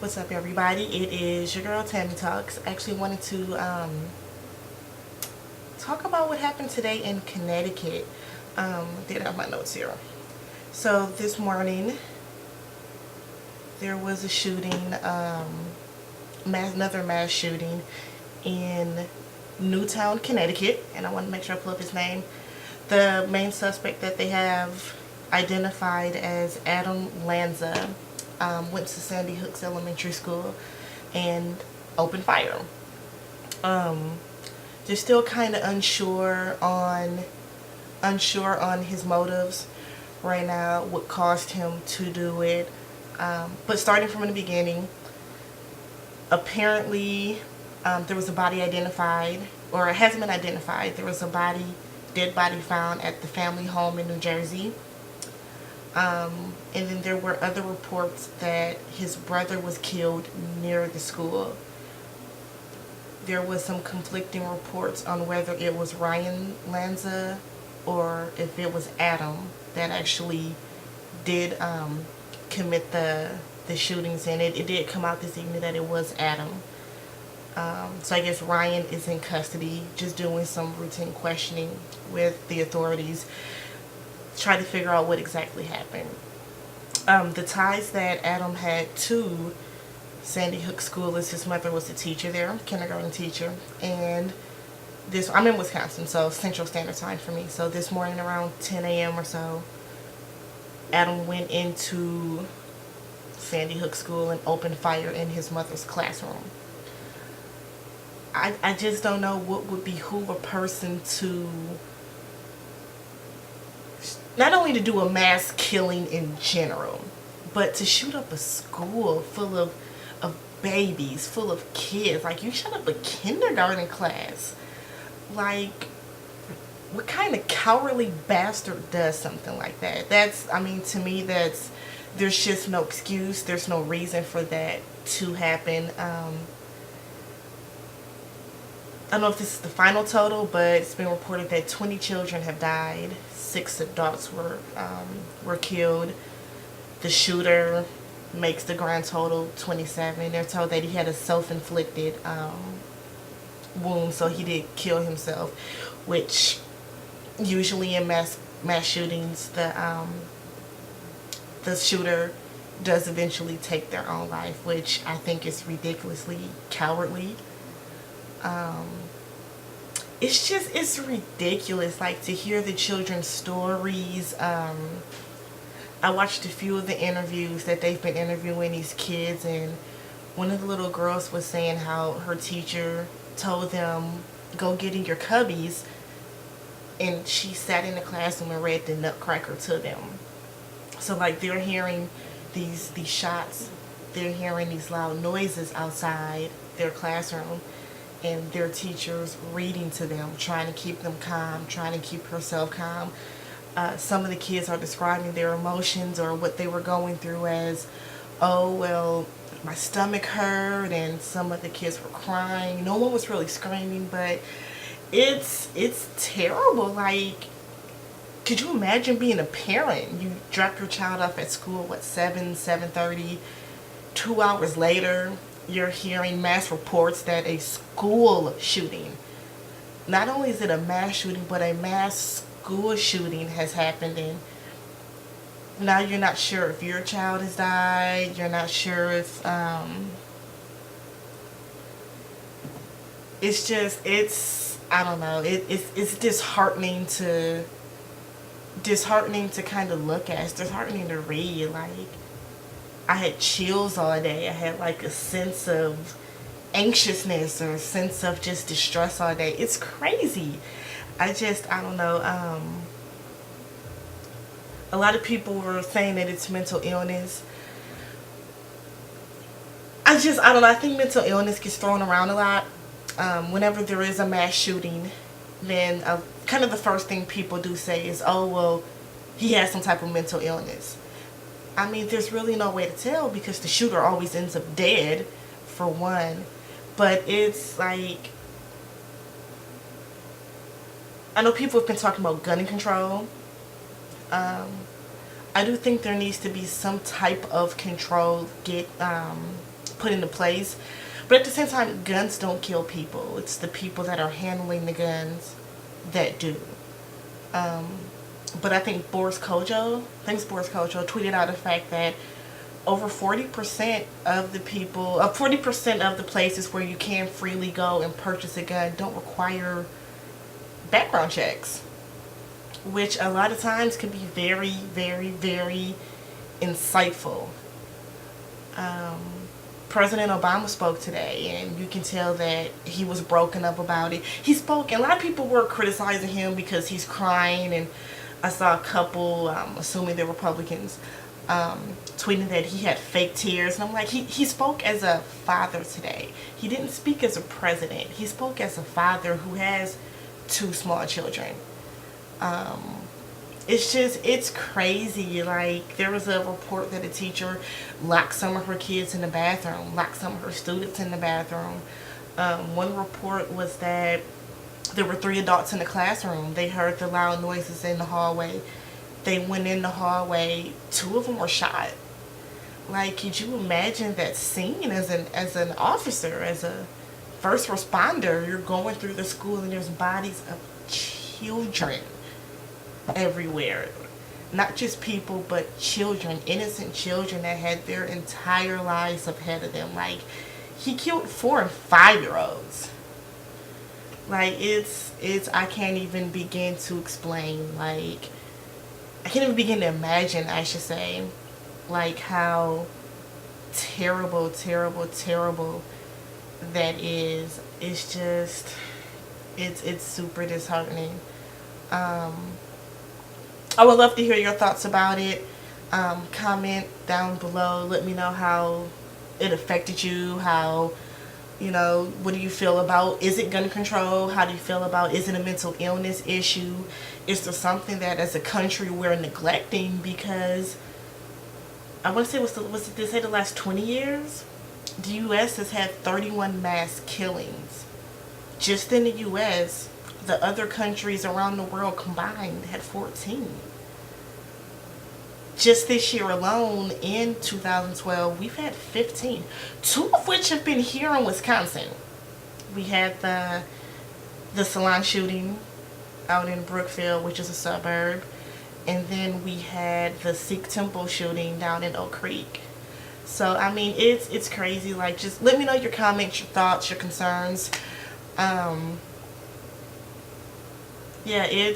What's up, everybody? It is your girl TammyTalks. Actually wanted to talk about what happened today in Connecticut. Did have my notes here. So this morning there was a shooting, another mass shooting in Newtown, Connecticut, and I want to make sure I pull up his name. The main suspect that they have identified as Adam Lanza went to Sandy Hooks Elementary School and opened fire. They're still kind of unsure on his motives right now, what caused him to do it. But starting from the beginning, apparently there was a body identified, or it hasn't been identified. There was a dead body found at the family home in New Jersey. And then there were other reports that his brother was killed near the school. There was some conflicting reports on whether it was Ryan Lanza or if it was Adam that actually did commit the shootings, and it did come out this evening that it was Adam. So I guess Ryan is in custody, just doing some routine questioning with the authorities, try to figure out what exactly happened. The ties that Adam had to Sandy Hook School is his mother was a teacher there, kindergarten teacher, and I'm in Wisconsin, so Central Standard Time for me. So this morning around 10 a.m. or so, Adam went into Sandy Hook School and opened fire in his mother's classroom. I just don't know what would behoove a person to not only to do a mass killing in general, but to shoot up a school full of babies, full of kids. Like, you shut up a kindergarten class. Like, what kind of cowardly bastard does something like that? To me, there's just no excuse. There's no reason for that to happen. I don't know if this is the final total, but it's been reported that 20 children have died. 6 adults were killed. The shooter makes the grand total 27. They're told that he had a self-inflicted wound, so he did kill himself, which usually in mass shootings, the shooter does eventually take their own life, which I think is ridiculously cowardly. It's ridiculous, like, to hear the children's stories. I watched a few of the interviews that they've been interviewing these kids, and one of the little girls was saying how her teacher told them, go get in your cubbies, and she sat in the classroom and read the Nutcracker to them. So, like, they're hearing these shots, they're hearing these loud noises outside their classroom, and their teachers reading to them, trying to keep them calm, trying to keep herself calm. Some of the kids are describing their emotions or what they were going through as, oh, well, my stomach hurt, and some of the kids were crying. No one was really screaming, but it's terrible. Like, could you imagine being a parent? You drop your child off at school, 7:30, 2 hours later, you're hearing mass reports that a school shooting, not only is it a mass shooting, but a mass school shooting has happened, and now you're not sure if your child has died. You're not sure if I don't know. It's disheartening to kind of look at. It's disheartening to read. Like, I had chills all day. I had like a sense of anxiousness or a sense of just distress all day. It's crazy. I don't know. A lot of people were saying that it's mental illness. I don't know. I think mental illness gets thrown around a lot. Whenever there is a mass shooting, then kind of the first thing people do say is, oh, well, he has some type of mental illness. I mean, there's really no way to tell because the shooter always ends up dead, for one. But it's like, I know people have been talking about gun control. I do think there needs to be some type of control put into place. But at the same time, guns don't kill people. It's the people that are handling the guns that do. But I think Boris Kojo tweeted out the fact that over 40% of the people, 40% of the places where you can freely go and purchase a gun don't require background checks, which a lot of times can be very, very, very insightful. President Obama spoke today, and you can tell that he was broken up about it. He spoke, and a lot of people were criticizing him because he's crying, and I saw a couple, assuming they're Republicans, tweeting that he had fake tears. And I'm like, he spoke as a father today. He didn't speak as a president. He spoke as a father who has 2 small children. It's crazy. Like, there was a report that a teacher locked some of her kids in the bathroom, locked some of her students in the bathroom. One report was that there were 3 adults in the classroom. They heard the loud noises in the hallway. They went in the hallway. 2 of them were shot. Like, could you imagine that scene as an officer, as a first responder? You're going through the school and there's bodies of children everywhere. Not just people, but children, innocent children that had their entire lives ahead of them. Like, he killed 4 and 5-year-olds. Like, it's I can't even begin to explain. Like, I can't even begin to imagine, I should say, like, how terrible, terrible, terrible that is. It's just, it's super disheartening. I would love to hear your thoughts about it. Comment down below. Let me know how it affected you. How, what do you feel about, is it gun control? How do you feel about, is it a mental illness issue? Is there something that as a country we're neglecting? Because I want to say, they say the last 20 years, the U.S. has had 31 mass killings. Just in the U.S., the other countries around the world combined had 14. Just this year alone, in 2012, we've had 15. 2 of which have been here in Wisconsin. We had the salon shooting out in Brookfield, which is a suburb. And then we had the Sikh temple shooting down in Oak Creek. So, I mean, it's crazy. Like, just let me know your comments, your thoughts, your concerns. Yeah,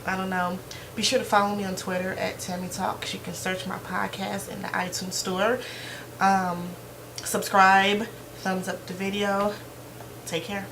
I don't know. Be sure to follow me on Twitter at TammyTalks. You can search my podcast in the iTunes store. Subscribe, thumbs up the video. Take care.